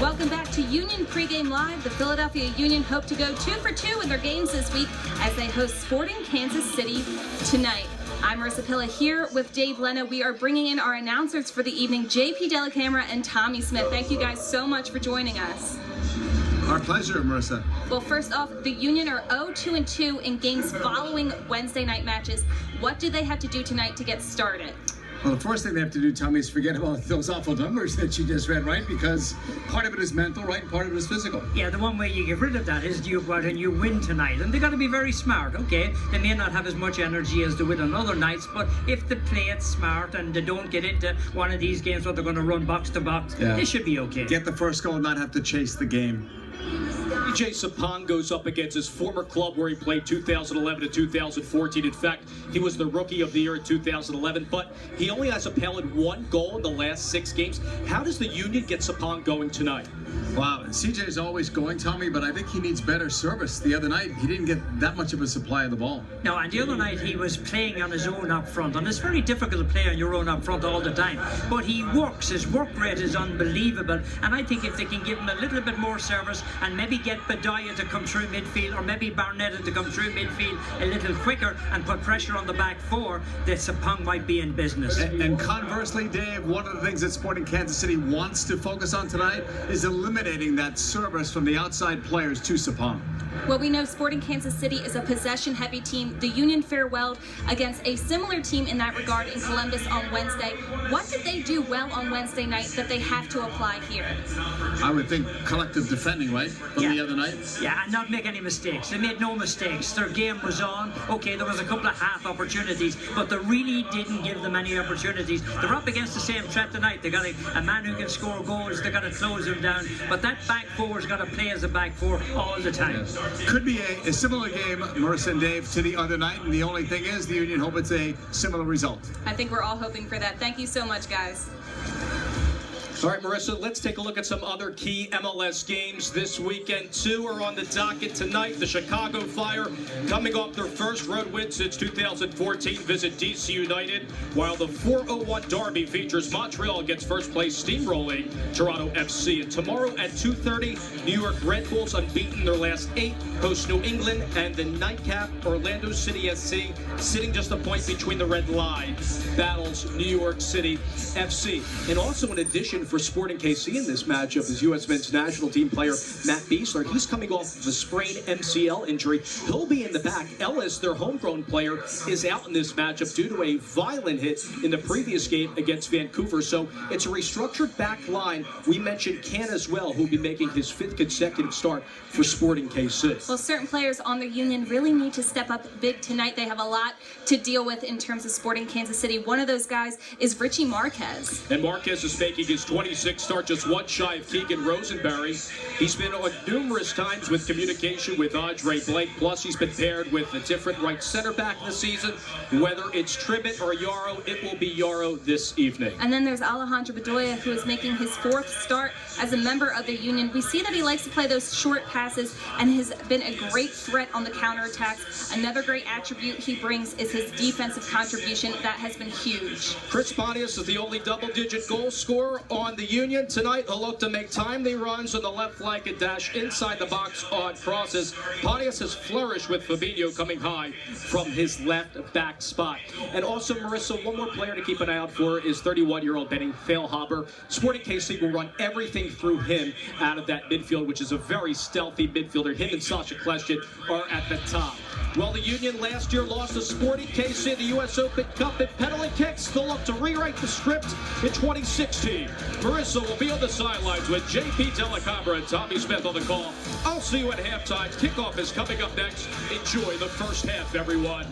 Welcome back to Union Pregame Live. The Philadelphia Union hope to go 2 for 2 in their games this week as they host Sporting Kansas City tonight. I'm Marissa Pilla here with Dave Lena. We are bringing in our announcers for the evening, JP Delacamera and Tommy Smith. Thank you guys so much for joining us. Our pleasure, Marissa. Well, first off, the Union are 0-2-2 in games following Wednesday night matches. What do they have to do tonight to get started? Well, the first thing they have to do, Tommy, is forget about those awful numbers that you just read, right? Because part of it is mental, right? And part of it is physical. Yeah, the one way you get rid of that is you go out and you win tonight. And they got to be very smart, okay? They may not have as much energy as they would on other nights, but if they play it smart and they don't get into one of these games where they're going to run box to box, they should be okay. Get the first goal and not have to chase the game. EJ Sapong goes up against his former club where he played 2011 to 2014. In fact, he was the Rookie of the Year in 2011, but he only has appelled one goal in the last 6 games. How does the Union get Sapong going tonight? Wow, CJ is always going, Tommy, but I think he needs better service. The other night, he didn't get that much of a supply of the ball. No, and the other night he was playing on his own up front, and it's very difficult to play on your own up front all the time. But he works, his work rate is unbelievable, and I think if they can give him a little bit more service and maybe get Bedoya to come through midfield, or maybe Barnetta to come through midfield a little quicker and put pressure on the back four, that Sapong might be in business. And conversely, Dave, one of the things that Sporting Kansas City wants to focus on tonight is eliminating that service from the outside players to Sapong. Well, we know Sporting Kansas City is a possession-heavy team. The Union farewelled against a similar team in that regard in Columbus on Wednesday. What did they do well on Wednesday night that they have to apply here? I would think collective defending, right, from the other night? Yeah, and not make any mistakes. They made no mistakes. Their game was on. Okay, there was a couple of half opportunities, but they really didn't give them any opportunities. They're up against the same threat tonight. They got a man who can score goals. They got to close him down. But that back four's got to play as a back four all the time. Could be a similar game, Marissa and Dave, to the other night, and the only thing is the Union hope it's a similar result. I think we're all hoping for that. Thank you so much, guys. All right, Marissa, let's take a look at some other key MLS games this weekend. 2 are on the docket tonight. The Chicago Fire, coming off their first road win since 2014, visit DC United, while the 401 Derby features Montreal against first-place steamrolling Toronto FC. And tomorrow at 2:30, New York Red Bulls, unbeaten their last 8, host New England, and the nightcap Orlando City SC, sitting just a point between the Red Line, battles New York City FC. And also, in addition, for Sporting KC in this matchup is U.S. men's national team player Matt Beasler. He's coming off of a sprained MCL injury. He'll be in the back. Ellis, their homegrown player, is out in this matchup due to a violent hit in the previous game against Vancouver. So it's a restructured back line. We mentioned Can as well, who'll be making his 5th consecutive start for Sporting KC. Well, certain players on the Union really need to step up big tonight. They have a lot to deal with in terms of Sporting Kansas City. One of those guys is Richie Marquez. And Marquez is making his 26th start, just one shy of Keegan Rosenberry. He's been on numerous times with communication with Andre Blake. Plus, he's been paired with a different right center back this season. Whether it's Tribbett or Yarrow, it will be Yarrow this evening. And then there's Alejandro Bedoya, who is making his 4th start as a member of the Union. We see that he likes to play those short passes and has been a great threat on the counterattacks. Another great attribute he brings is his defensive contribution. That has been huge. Chris Pontius is the only double-digit goal scorer on the Union. Tonight, he'll look to make timely runs on the left flank and dash inside the box on crosses. Pontius has flourished with Fabinho coming high from his left back spot. And also, Marissa, one more player to keep an eye out for is 31-year-old Benny Feilhaber. Sporting KC will run everything through him out of that midfield, which is a very stealthy midfielder. Him and Sasha Kleshchuk are at the top. Well, the Union last year lost to Sporting KC in the U.S. Open Cup in penalty kicks. They'll look to rewrite the script in 2016. Marissa will be on the sidelines with JP Delacamera and Tommy Smith on the call. I'll see you at halftime. Kickoff is coming up next. Enjoy the first half, everyone.